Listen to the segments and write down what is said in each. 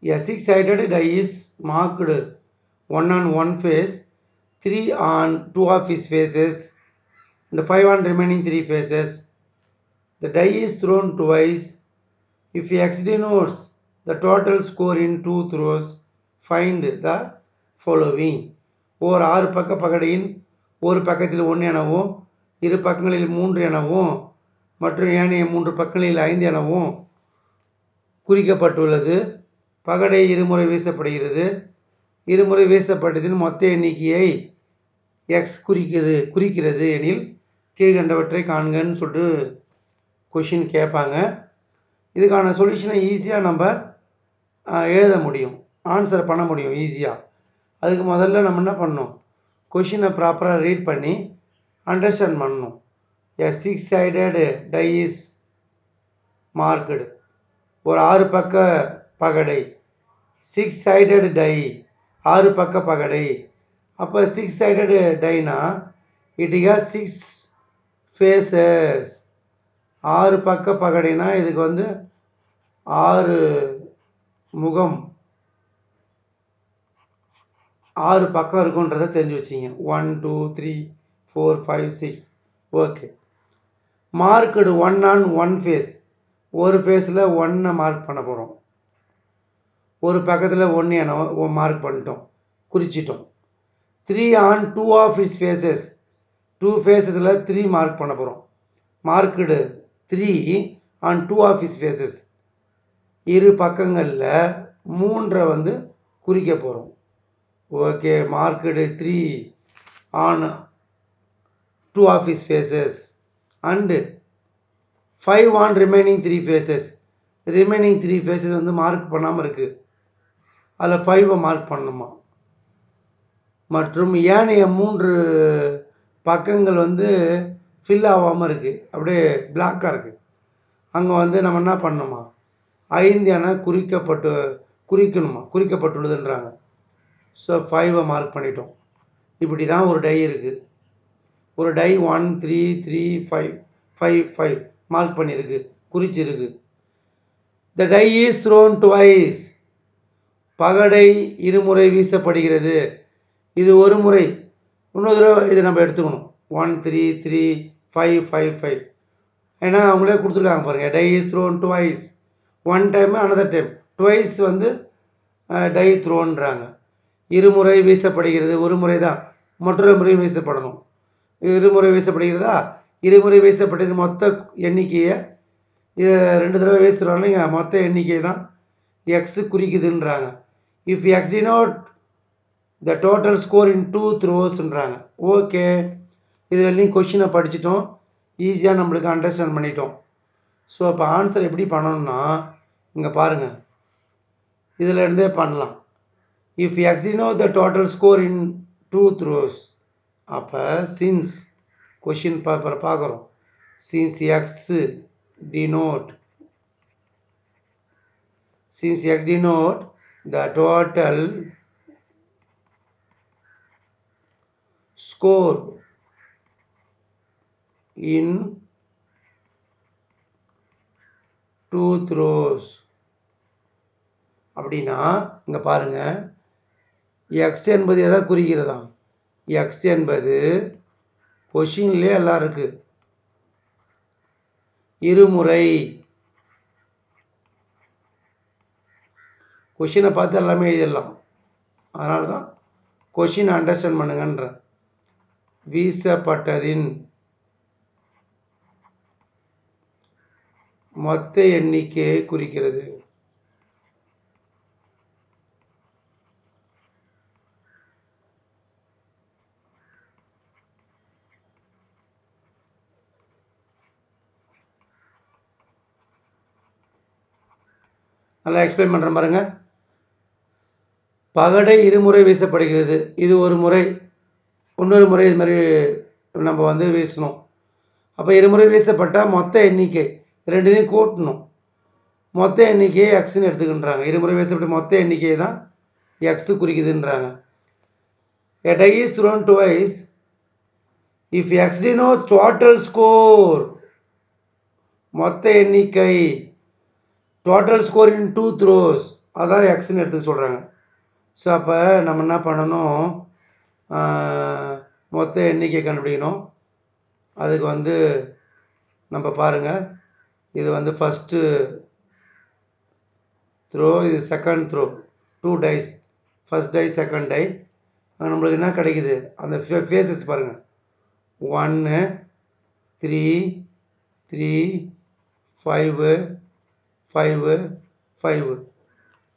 A six-sided die is marked 1 on one face, 3 on two of its faces, and 5 on remaining 3 faces. The die is thrown twice. If X denotes the total score in 2 throws, find the following. ஓர் 6 பக்க பகடையின் ஒரு பக்கத்தில் 1 எனவும் இரு பக்கங்களில் 3 எனவும் மற்றும் ஏனைய 3 பக்கங்களில் 5 எனவும் குறிக்கப்பட்டுள்ளது. பகடை இருமுறை வீசப்படுகிறது. இருமுறை வீசப்பட்டதின் மொத்த எண்ணிக்கையை எக்ஸ் குறிக்கிறது எனில் கீழ்கண்டவற்றை காண்கன்னு சொல்லிட்டு கொஷின் கேட்பாங்க. இதுக்கான சொல்யூஷனை ஈஸியாக நம்ம எழுத முடியும், ஆன்சர் பண்ண முடியும் ஈஸியாக. அதுக்கு முதல்ல நம்ம என்ன பண்ணணும், கொஷினை ப்ராப்பராக ரீட் பண்ணி அண்டர்ஸ்டாண்ட் பண்ணணும். A six sided die is marked, ஒரு 6 பக்க பகடை. 6 சைடட் டை, 6 பக்க பகடை. அப்போ 6 சைடட் டைனா இட் ஹேஸ் 6 ஃபேஸஸ். 6 பக்க பகடைனா இதுக்கு வந்து 6 முகம், 6 பக்கம் இருக்குன்றதை தெரிஞ்சு வச்சிங்க. 1 2 3 4 5 6. ஓகே. மார்க்கடு 1 on 1 ஃபேஸ், ஒரு ஃபேஸில் 1 மார்க் பண்ண போகிறோம். ஒரு பக்கத்தில் 1 என மார்க் பண்ணிட்டோம், குறிச்சிட்டோம். 3 on 2 of its faces, 2 ஃபேஸஸில் 3 mark பண்ண போகிறோம். Marked 3 on 2 of its faces, இரு பக்கங்களில் 3 வந்து குறிக்க போகிறோம். Okay. Marked 3 on 2 of its faces and 5 on remaining 3 faces. Remaining 3 faces வந்து மார்க் பண்ணாமல் இருக்குது, அதில் 5 மார்க் பண்ணணுமா. மற்றும் ஏனைய 3 பக்கங்கள் வந்து ஃபில் ஆகாமல் இருக்குது, அப்படியே பிளாக்காக இருக்குது. அங்கே வந்து நம்ம என்ன பண்ணணுமா, 5 என குறிக்கப்பட்டுள்ளதுன்றாங்க. ஸோ 5 மார்க் பண்ணிட்டோம். இப்படி தான் ஒரு டை இருக்குது. ஒரு டை 1 3 3 5 5 5 மார்க் பண்ணியிருக்கு, குறிச்சிருக்கு. த டை இஸ் த்ரோன் டுவைஸ். பகடை இருமுறை வீசப்படுகிறது. இது ஒரு முறை. இன்னொரு தடவை இதை நம்ம எடுத்துக்கணும். 1 3 3 5 5 5. ஏன்னா அவங்களே கொடுத்துருக்காங்க பாருங்கள், die is thrown twice. 1 time another time, twice வந்து டை த்ரோன்றாங்க. இருமுறை வீசப்படுகிறது, ஒரு முறை தான், மற்றொரு முறையும் வீசப்படணும். இருமுறை வீசப்படுகிறதா, இருமுறை வீசப்பட்டது மொத்த எண்ணிக்கையை இதை 2 தடவை வீசுகிறோம்லைங்க, மொத்த எண்ணிக்கை தான் எக்ஸு குறிக்குதுன்றாங்க. If x denote the total score in 2 த்ரோஸ்ன்றாங்க. ஓகே. இது வரையும் கொஷினை படிச்சிட்டோம், ஈஸியாக நம்மளுக்கு அண்டர்ஸ்டாண்ட் பண்ணிட்டோம். ஸோ இப்போ ஆன்சர் எப்படி பண்ணணும்னா, இங்கே பாருங்கள், இதில் இருந்தே பண்ணலாம். If x denote the total score in 2 throws, அப்போ சின்ஸ் கொஷின் பேப்பரை பார்க்குறோம். Since X denote the total score in 2 throws அப்படின்னா இங்கே பாருங்கள், எக்ஸ் என்பது எதை குறிக்கிறதா, எக்ஸ் என்பது கொஷின்லேயே எல்லாம் இருக்குது. இருமுறை. கொஷினை பார்த்து எல்லாமே எழுதிடலாம். அதனால தான் கொஷினை அண்டர்ஸ்டாண்ட் பண்ணுங்கன்ற. வீசப்பட்டதின் மொத்த எண்ணிக்கையை குறிக்கிறது. நல்லா எக்ஸ்பிளைன் பண்ணுறேன் பாருங்கள். பகடை இருமுறை வீசப்படுகிறது, இது ஒரு முறை. இன்னொரு முறை இது மாதிரி நம்ம வந்து வீசணும். அப்போ இருமுறை வீசப்பட்டால் மொத்த எண்ணிக்கை ரெண்டுத்தையும் கூட்டணும். மொத்த எண்ணிக்கையை எக்ஸ்ன்னு எடுத்துக்கின்றாங்க. இருமுறை வீசப்பட்ட மொத்த எண்ணிக்கையை தான் x குறிக்குதுன்றாங்க. A die is thrown twice. If X denotes total score, மொத்த எண்ணிக்கை, total score in 2 throws, அதான் எக்ஸ்ன்னு எடுத்துக்க சொல்கிறாங்க. ஸோ அப்போ நம்ம என்ன பண்ணணும், மொத்த எண்ணிக்கை கண்டுபிடிக்கணும். அதுக்கு வந்து நம்ம பாருங்கள், இது வந்து ஃபஸ்ட்டு த்ரோ, இது second throw, 2 dice, first die second die. நம்மளுக்கு என்ன கிடைக்குது, அந்த ஃபேஸஸ் பாருங்கள், 1 3 3 5 5 5.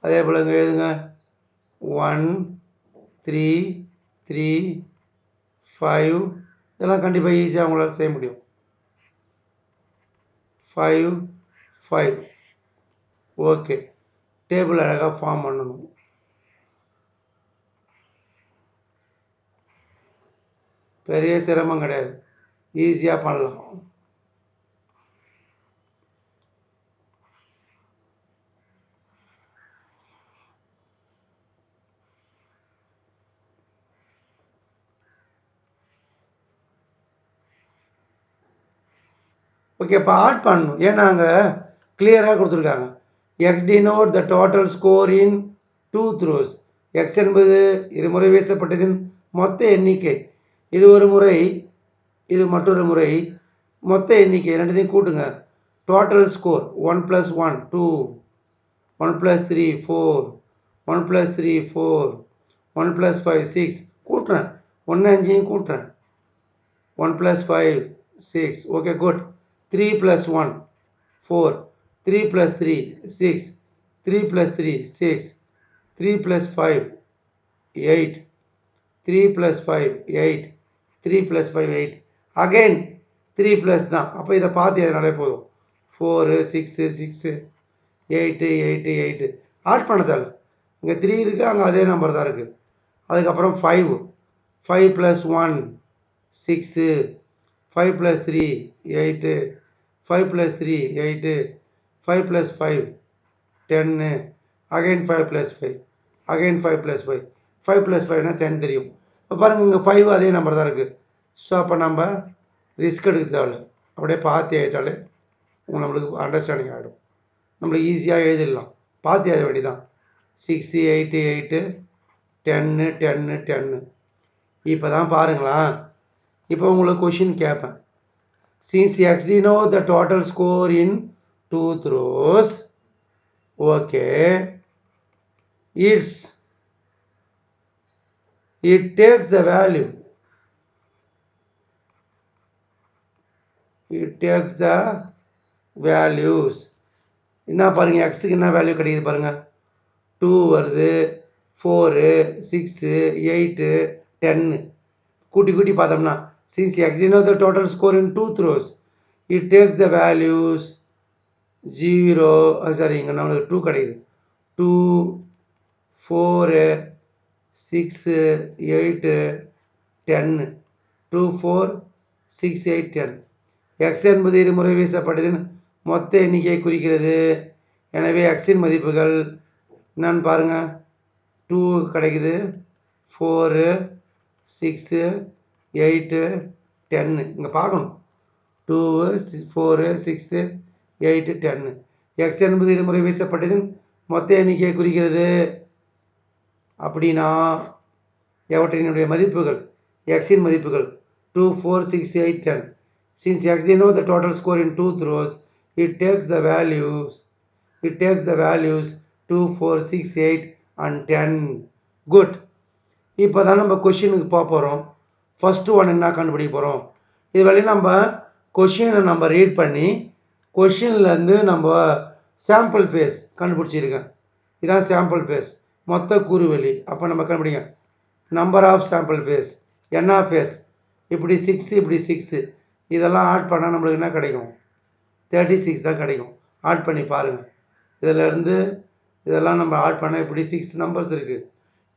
அதே போல் இங்கே எழுதுங்க, 1 3 3 5. இதெல்லாம் கண்டிப்பாக ஈஸியாக உங்களால் செய்ய முடியும். 5 5. ஓகே, டேபிள் அழகாக ஃபார்ம் பண்ணணும். பெரிய சிரமம் கிடையாது, ஈஸியாக பண்ணலாம். ஓகே, இப்போ ஆட் பண்ணணும். ஏன்னா அங்கே கிளியராக கொடுத்துருக்காங்க, X denote the total score in 2 throws. X என்பது இருமுறை வீசப்பட்டதின் மொத்த எண்ணிக்கை. இது ஒரு முறை, இது மற்றொரு முறை. மொத்த எண்ணிக்கை ரெண்டுத்தையும் கூட்டுங்க. Total score 1 + 1 2, 1 + 3 4, 1 + 3 4, 1 + 5 6. கூட்டுறேன், 1 5 கூட்டுறேன். 1 + 5 6. Okay, good. 3 + 1 4, 3 + 3 6, 3 + 3 6, 3 + 5 8, 3 + 5 8, 3 + 5 8. Again 3 + தான். அப்போ இதை பார்த்து எதனாலே போதும். 4 6 6 8 8 8. ஆட் பண்ண தேவை. இங்கே 3 இருக்குது, அங்கே அதே நம்பர் தான் இருக்குது. அதுக்கப்புறம் 5 5 + 1 6, 5 + 3 8, 5 + 3 8, 5 + 5 10, அகைன் 5 + 5, அகைன் 5 + 5. 5 + 5னா 10 தெரியும். இப்போ பாருங்கள், இங்கே 5 அதே நம்பர் தான் இருக்குது. ஸோ அப்போ நம்ம ரிஸ்க் எடுக்க தேவையில்ல, அப்படியே பார்த்து ஆகிட்டாலே நம்மளுக்கு அண்டர்ஸ்டாண்டிங் ஆகிடும். நம்மளுக்கு ஈஸியாக எழுதிடலாம், பார்த்து எழுத வேண்டியதான். 6 8 8 10 10 10. இப்போ தான் பாருங்களா, இப்போ உங்களுக்கு கொஷின் கேட்பேன். Since x denotes the total score in 2 throws, okay, it takes the value. It takes the values. என்ன பாருங்க, எக்ஸுக்கு என்ன வேல்யூ கிடைக்குது பாருங்க. 2 வருது, 4 6 8 10. கூட்டி கூட்டி பார்த்தோம்னா, since x denotes the total score in 2 throws, it takes the values 0, sorry, இங்கே நம்மளுக்கு 2 கிடைக்குது. 2 4 6 8 10. 2 4 6 8 10. எக்ஸ் என்பது இருமுறை வீசப்பட்டதின் மொத்த எண்ணிக்கையை குறிக்கிறது. எனவே எக்ஸின் மதிப்புகள் என்னன்னு பாருங்கள். 2 கிடைக்குது, 4 6 8 10. இங்கே பார்க்கணும், 2 4 6 8 10. எக்ஸ் என்பது இருமுறை வீசப்பட்டதின் மொத்த எண்ணிக்கையை குறிக்கிறது. அப்படின்னா எவற்றினுடைய மதிப்புகள், எக்ஸின் மதிப்புகள் 2 4 6 8 10. Since x denotes the total score in 2 throws, it takes the values 2 4 6 8 and 10. Good. இப்போ தான் நம்ம கொஷினுக்கு போக போகிறோம். ஃபஸ்ட்டு ஒன் என்ன கண்டுபிடிக்க போகிறோம். இது வரையும் நம்ம கொஷினை நம்ம ரீட் பண்ணி கொஷின்லேருந்து நம்ம சாம்பிள் ஃபேஸ் கண்டுபிடிச்சிருக்கேன். இதுதான் சாம்பிள் ஃபேஸ், மொத்த கூறுவெளி. அப்போ நம்ம கண்டுபிடிங்க, number of sample face, n of face. இப்படி 6 இப்படி 6, இதெல்லாம் ஆட் பண்ணால் நம்மளுக்கு என்ன கிடைக்கும், 36 தான் கிடைக்கும். ஆட் பண்ணி பாருங்கள். இதிலேருந்து இதெல்லாம் நம்ம ஆட் பண்ணால் இப்படி 6 நம்பர்ஸ் இருக்குது,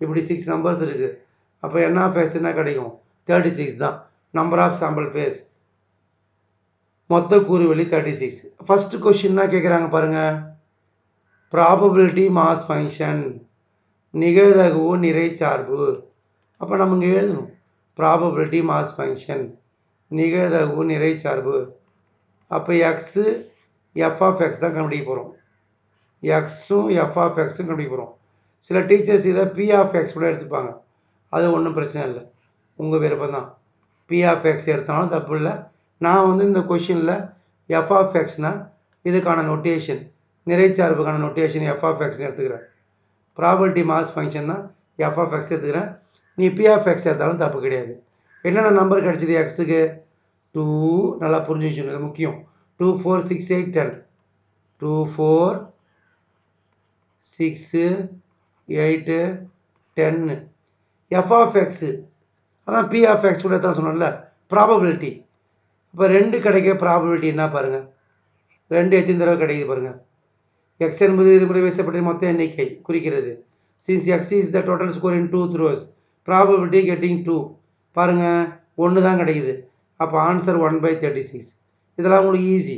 இப்படி 6 நம்பர்ஸ் இருக்குது. அப்போ என் ஆஃப் ஃபேஸ் என்ன கிடைக்கும், 36 தான். நம்பர் ஆஃப் சாம்பிள் ஃபேஸ், மொத்த கூறுவெளி 36. ஃபஸ்ட்டு கொஷின்னா கேட்குறாங்க பாருங்கள், ப்ராபபிலிட்டி மாஸ் ஃபங்க்ஷன், நிகழ்தகவு நிறைச்சார்பு. அப்போ நம்ம இங்கே எழுதணும், ப்ராபபிலிட்டி மாஸ் ஃபங்க்ஷன், நிகழ்தகவு நிறைச்சார்பு. அப்போ எக்ஸு எஃப் ஆஃப் எக்ஸ் தான் கண்டுபிடிக்க போகிறோம். எக்ஸும் எஃப் ஆஃப் எக்ஸும் கண்டுபிடிக்க போகிறோம். சில டீச்சர்ஸ் இதை பி ஆஃப் எக்ஸ் கூட எடுத்துப்பாங்க. அது ஒன்றும் பிரச்சனை இல்லை, உங்கள் விருப்பம் தான். பி ஆஃப் எக்ஸ் எடுத்தாலும் தப்பு இல்லை. நான் வந்து இந்த கொஷினில் எஃப் ஆஃப் எக்ஸ்னால் இதுக்கான நொட்டேஷன், நிறைச்சார்புக்கான நொட்டேஷன் எஃப் ஆஃப் எக்ஸ்னு எடுத்துக்கிறேன். ப்ராபபிலிட்டி மாஸ் ஃபங்க்ஷன்னா எஃப் ஆஃப் எக்ஸ் எடுத்துக்கிறேன். நீ பி ஆஃப் எக்ஸ் எடுத்தாலும் தப்பு கிடையாது. என்னென்ன நம்பர் கிடச்சிது எக்ஸுக்கு? 2, நல்லா புரிஞ்சு வச்சுக்கணும், இது முக்கியம். 2, 4, 6, 8, 10. 2, 4, 6, 8, 10. எஃப் ஆஃப் எக்ஸு அதான் பி ஆஃப் எக்ஸ் கூட தான் சொன்னோம்ல, ப்ராபபிலிட்டி. இப்போ 2 கிடைக்க ப்ராபபிலிட்டி என்ன பாருங்கள், 2 எத்தனை தடவை கிடைக்குது பாருங்கள். எக்ஸ் என்பது இருமுறை வீசப்பட்ட மொத்த எண்ணிக்கை குறிக்கிறது. Since X is the total score in 2 throws, probability getting 2 பாருங்கள் 1 தான் கிடைக்குது. அப்போ ஆன்சர் 1/36. இதெல்லாம் உங்களுக்கு ஈஸி.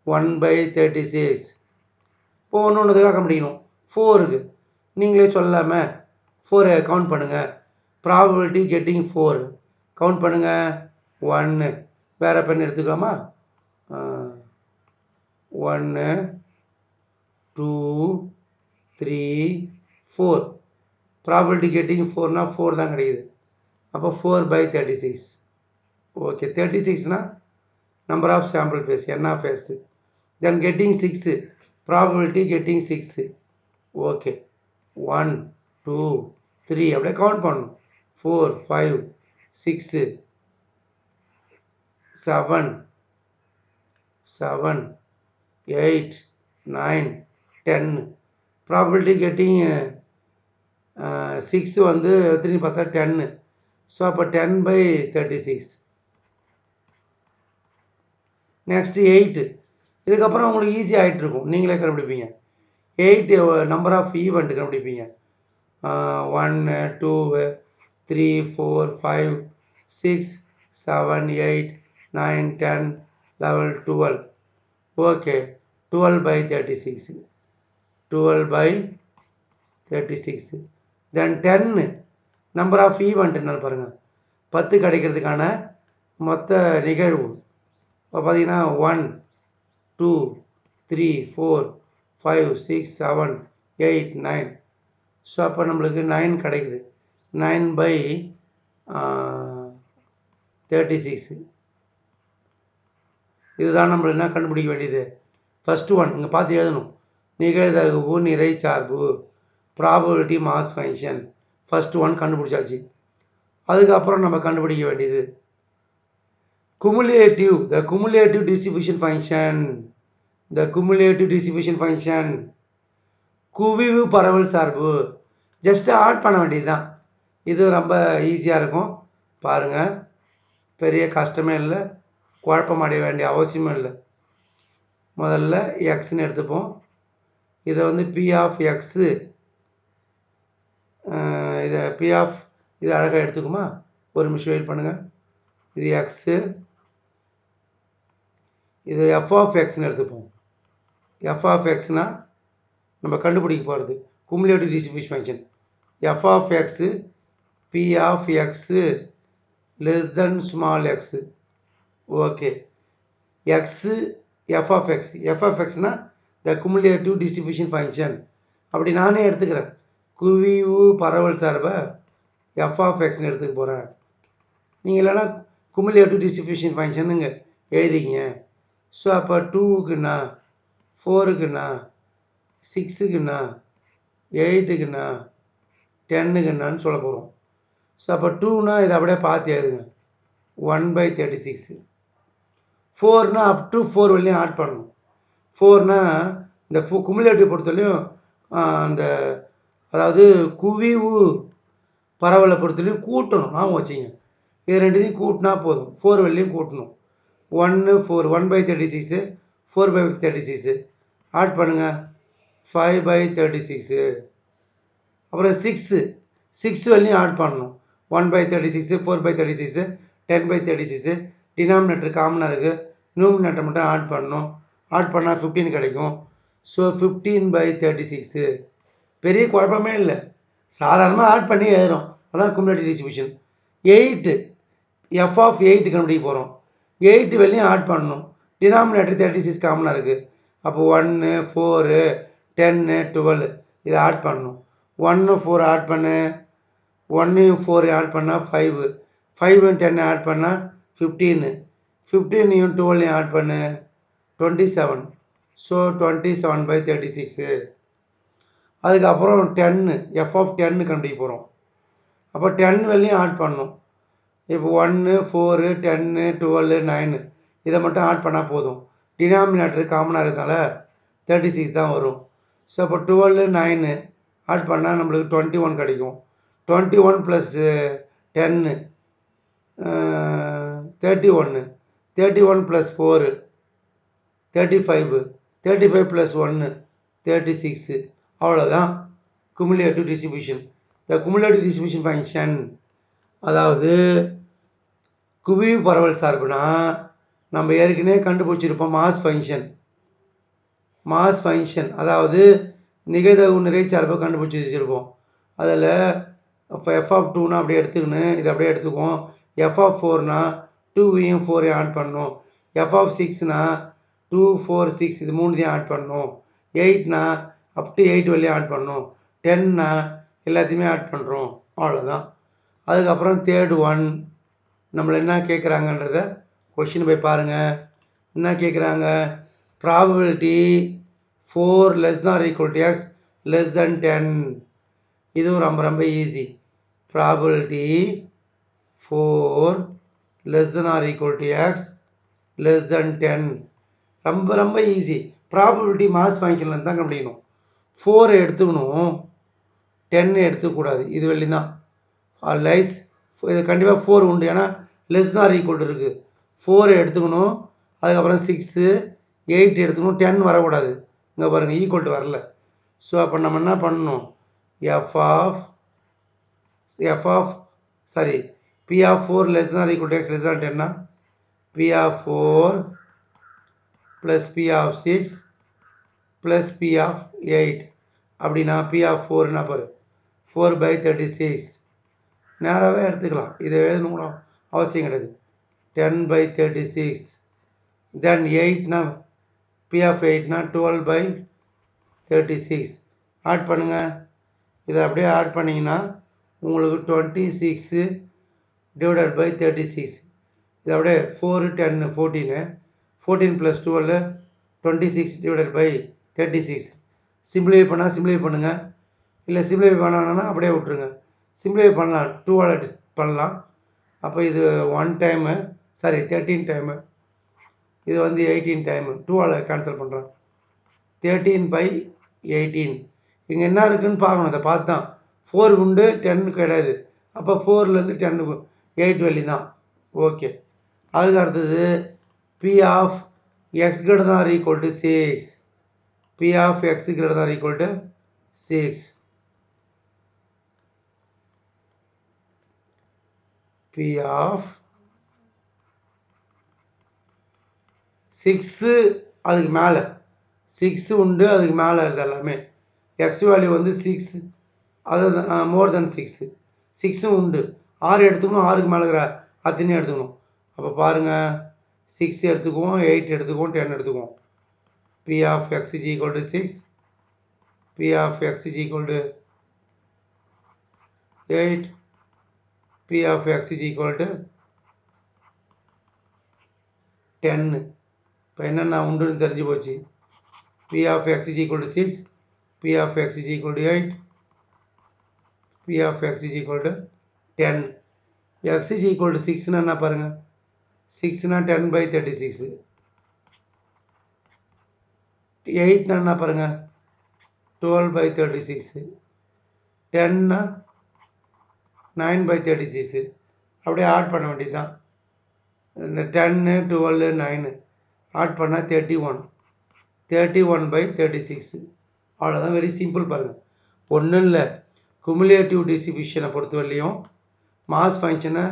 1/36. இப்போ ஒன்றுக்காக கண்டுபிடிக்கணும். 4க்கு நீங்களே சொல்லாமல் 4 கவுண்ட் பண்ணுங்கள். ப்ராபபிலிட்டி கெட்டிங் 4 கவுண்ட் பண்ணுங்கள். 1. வேறு பெண் எடுத்துக்கலாமா? 1, 2, 3, 4. ப்ராபபிலிட்டி கெட்டிங் 4னா 4 தான் கிடைக்குது. அப்போ 4/36. ஓகே, 36னா number of sample face, n of S. Then getting 6, probability getting 6. Okay, 1, 2, 3 அப்படியே கவுண்ட் பண்ணணும். 4, 5, 6, 7, 8, 9, 10. ப்ராபபிலிட்டி கெட்டிங் 6 வந்து எத்தனை பார்த்தா 10. ஸோ அப்போ 10/36. நெக்ஸ்ட்டு 8. இதுக்கப்புறம் உங்களுக்கு ஈஸி ஆகிட்டு இருக்கும், நீங்களே கண்டுபிடிப்பீங்க. 8 number of event கண்டுபிடிப்பீங்க. 1, 2, 3, 4, 5, 6, 7, 8, 9, 10, 11, 12. Okay, 12/36. 12/36. Then 10 number of event என்னன்னு பாருங்கள். 10 கிடைக்கிறதுக்கான மொத்த நிகழ்வு இப்போ பார்த்தீங்கன்னா 1, 2, 3, 4, 5, 6, 7, 8, 9. ஸோ அப்போ நம்மளுக்கு 9 கிடைக்குது. 9/36. இதுதான் நம்ம என்ன கண்டுபிடிக்க வேண்டியது. ஃபஸ்ட்டு ஒன் இங்கே பார்த்து எழுதணும். நிகழ்தகவு நிறை சார்பு, probability mass function. First one கண்டுபிடிச்சாச்சு. அதுக்கப்புறம் நம்ம கண்டுபிடிக்க வேண்டியது cumulative, the cumulative distribution function. The cumulative distribution function, குவிவு பரவல் சார்பு. ஜஸ்ட்டு ஆட் பண்ண வேண்டியது தான். இது ரொம்ப ஈஸியாக இருக்கும் பாருங்கள், பெரிய கஷ்டமே இல்லை, குழப்பம் அடைய வேண்டிய அவசியமும் இல்லை. முதல்ல எக்ஸ்ன்னு எடுத்துப்போம். இதை வந்து பி ஆஃப் எக்ஸு, இதை பி ஆஃப் இது அழகாக எடுத்துக்குமா? ஒரு நிமிஷம் வெயிட் பண்ணுங்கள். இது எக்ஸு, இது எஃப் ஆஃப் எக்ஸ்ன்னு எடுத்துப்போம். எஃப் ஆஃப் எக்ஸ்னால் நம்ம கண்டுபிடிக்க போகிறது cumulative distribution function. F of x P of x less than small x. Okay, x F of x. F of எக்ஸ்னால் த குமுலேட்டிவ் டிஸ்ட்ரிபியூஷன் ஃபங்க்ஷன். அப்படி நானே எடுத்துக்கிறேன். குவிவு பரவல் சார்பை எஃப் ஆஃப் எக்ஸ்ன்னு எடுத்துக்க போகிறேன். நீங்கள் இல்லைனா குமுலேட்டிவ் டிஸ்ட்ரிபியூஷன் ஃபங்க்ஷனுங்க எழுதிக்கிங்க. ஸோ அப்போ 2க்குண்ணா, 4க்குண்ணா, 6க்குண்ணா, 8க்குண்ணா, 10க்குண்ணான்னு சொல்ல போகிறோம். ஸோ அப்போ 2னா இதை அப்படியே பார்த்து எழுதுங்க. 1/36. 4னா அப் டு 4 வரையும் ஆட் பண்ணணும். 4னா இந்த குமுலேட்டிவ் பொறுத்தவரையும் அந்த அதாவது குவிவு பரவலை பொறுத்தவரையும் கூட்டணும். ஞாபகம் வச்சுங்க, இது ரெண்டுத்தையும் கூட்டினா போதும். 4 வரையும் கூட்டணும். 1, 4, 1/36, 4/36 ஆட் பண்ணுங்கள். 5/36. அப்புறம் 6 வரையும் ஆட் பண்ணணும். 1/36, 4/36, 10/36. டினாமினேட்டர் காமனாக இருக்குது, நியூமினேட்டர் மட்டும் ஆட் பண்ணணும். ஆட் பண்ணால் 15 கிடைக்கும். ஸோ 15/36. பெரிய குழப்பமே இல்லை, சாதாரணமாக ஆட் பண்ணி எழுதுகிறோம். அதான் குமுலேட்டிவ் டிஸ்ட்ரிபியூஷன். 8 எஃப் ஆஃப் 8 கண்டுபிடிக்க போகிறோம். 8 வரையும் ஆட் பண்ணணும். டினாமினேட்டர் 36 காமனாக இருக்குது. அப்போ 1, 4, 10 12 இதை ஆட் பண்ணணும். 1 4 ஆட் பண்ணு, 1 4 ஆட் பண்ணால் 5, 5 10 ஆட் பண்ணால் 15, 15 12 ஆட் பண்ணு 27. ஸோ 27/36. அதுக்கப்புறம் 10 f of 10 கண்டுபிடிக்க போகிறோம். அப்போ 10 வேலையும் ஆட் பண்ணணும். இப்போ 1 4 10 12 9 இதை மட்டும் ஆட் பண்ணால் போதும். டினாமினேட்டர் காமனாக இருக்கிறதால 36 தான் வரும். ஸோ அப்போ 12 9 ஆட் பண்ணால் நம்மளுக்கு 21 கிடைக்கும். 21 + 10 31, 31 + 4 35, 35 + 1 36. அவ்வளோதான் குமுலேட்டிவ் டிஸ்ட்ரிபியூஷன். த குமுலேட்டிவ் டிஸ்ட்ரிபியூஷன் ஃபங்க்ஷன், அதாவது குவிவு பரவல் சார்புனா நம்ம ஏற்கனவே கண்டுபிடிச்சிருப்போம். மாஸ் ஃபங்க்ஷன் அதாவது நிகழ்தகவு நிறைச்சார்பை கண்டுபிடிச்சி வச்சுருப்போம். அதில் இப்போ f of 2னா அப்படியே எடுத்துக்கணும், இதை அப்படியே எடுத்துக்குவோம். f of 4னா 2வையும் 4ஐயும் ஆட் பண்ணணும். f of 6னா 2 4 6 இது 3ஐயும் ஆட் பண்ணணும். 8னா up to 8 வரையும் ஆட் பண்ணணும். 10னா எல்லாத்தையுமே ஆட் பண்ணுறோம். அவ்வளோதான். அதுக்கப்புறம் தேர்ட் ஒன் நம்மளை என்ன கேட்குறாங்கன்றத கொஷின் போய் பாருங்கள். என்ன கேட்குறாங்க? Probability 4 < x less than 10. இதுவும் ரொம்ப ரொம்ப easy. Probability 4 < x less than 10 ரொம்ப ரொம்ப ஈஸி. ப்ராபபிலிட்டி மாஸ் ஃபங்க்ஷனில் தான் கண்டுபிடிக்கணும். 4 எடுத்துக்கணும், 10 எடுத்துக்கூடாது. இது வெளியும் தான் லைஸ். இது கண்டிப்பாக 4 உண்டு, ஏன்னா < இருக்குது. 4 எடுத்துக்கணும், அதுக்கப்புறம் 6 8 எடுத்துக்கணும், 10 வரக்கூடாது. இங்கே பாருங்கள் ஈக்குவல் வரல. ஸோ அப்போ நம்ம என்ன பண்ணணும்? P of 4 < x less than 10னா P of 4 + P of 6 + P of 8. அப்படின்னா P of 4 என்ன பாரு 4/36. நேராகவே எடுத்துக்கலாம், இதை எழுதணும் அவசியம் கிடையாது. 10/36. தென் 8னா P of 8னா 12/36. ஆட் பண்ணுங்கள். இதை அப்படியே ஆட் பண்ணிங்கன்னா உங்களுக்கு 26 / 36. இதை அப்படியே 4 10 14, 14 + 12 26 / 36. சிம்பிளிஃபை பண்ணால் சிம்பிளிஃபை பண்ணுங்கள், இல்லை சிம்பிளிஃபை பண்ணணுன்னா அப்படியே விட்ருங்க. சிம்பிளிஃபை பண்ணலாம், 2ஆல் பண்ணலாம். அப்போ இது 1 டைமு 13 டைமு, இது வந்து 18 டைமு. 2ஆல் கேன்சல் பண்ணுறேன். 13/18. இங்கே என்ன இருக்குதுன்னு பார்க்கணும், இதை பார்த்து தான். 4 உண்டு, 10 கிடையாது. அப்போ 4லேருந்து 10 8 வழி தான். ஓகே. அதுக்கு அடுத்தது P of x ≥ 6. P of x ≥ 6. P of 6 அதுக்கு மேலே 6 உண்டு, அதுக்கு மேலே இருக்குது எல்லாமே. எக்ஸ் வேல்யூ வந்து 6, அதாவது மோர் தென் 6. 6ம் உண்டு. 6 எடுத்துக்கணும், 6க்கு மேலே இருக்கிற அத்தனையும் எடுத்துக்கணும். அப்போ பாருங்கள், 6 எடுத்துக்குவோம், 8 எடுத்துக்குவோம், 10 எடுத்துக்குவோம். P of x = 6, P of x = 8, P of x = 10. இப்போ என்னென்ன உண்டுன்னு தெரிஞ்சு போச்சு. P of x = 6, P of x = 8, P of x = 10. x = 6னா என்ன பாருங்கள், 6னா 10/36. 8னா என்ன பாருங்கள், 12/36. 10னா 9/36. அப்படியே ஆட் பண்ண வேண்டியது தான். 10 12 9 ஆட் பண்ணால் 31. 31/36. அவ்வளோதான். வெரி சிம்பிள் பாருங்கள். ஒன்றும் இல்லை, குமுலேட்டிவ் டிஸ்ட்ரிபியூஷனை பொறுத்தவரையிலையும் மாஸ் ஃபங்க்ஷனை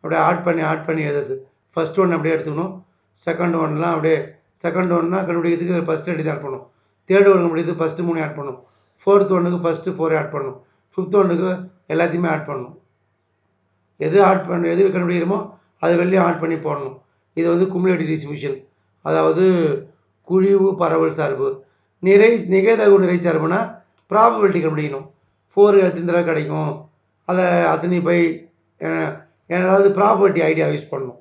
அப்படியே ஆட் பண்ணி எழுதுறது. ஃபஸ்ட் ஒன் அப்படியே எடுத்துக்கணும், செகண்ட் ஒன்லாம் அப்படியே செகண்ட் ஒன்னா கண்டுபிடிக்கிறதுக்கு ஃபஸ்ட்டு 2 ஆட் பண்ணணும், தேர்ட் ஒன்று கண்டுபிடிக்கிறது ஃபஸ்ட்டு 3 ஆட் பண்ணணும், ஃபோர்த் ஒன்றுக்கு ஃபஸ்ட்டு 4 ஆட் பண்ணணும், ஃபிஃப்த் ஒன்றுக்கு எல்லாத்தையுமே ஆட் பண்ணணும். எது கண்டுபிடிக்கிறோமோ அதை வெளியும் ஆட் பண்ணி போடணும். இது வந்து குமுலேட்டிவ் டிஸ்ட்ரிபியூஷன், அதாவது குழிவு பரவல் சார்பு. நிகழ்தகவு நிறைச்சார்புனா ப்ராபபிலிட்டி கண்டுபிடிக்கணும். 4 எத்தனை தடவை கிடைக்கும், அதை அத்தனை பை ஏதாவது ப்ராபபிலிட்டி ஐடியா யூஸ் பண்ணணும்.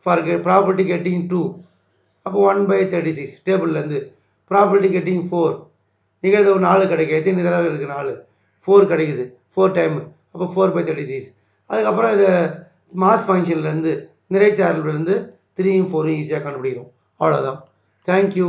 ஃபார் ப்ராபபிலிட்டி கெட்டிங் 2 அப்போ 1/36 டேபிள்லேருந்து ப்ராபபிலிட்டி கெட்டிங் 4 நிகழ்தகவு 4 கிடைக்கும். எத்தனை தடவை இருக்குது 4 4 கிடைக்குது 4 டைம் அப்போ 4/36. அதுக்கப்புறம் இதை மாஸ் ஃபங்க்ஷன்லேருந்து நிறைச்சார்புலேருந்து 3யும் 4யும் ஈஸியாக கண்டுபிடிக்கிறோம். அவ்வளோதான். தேங்க்யூ.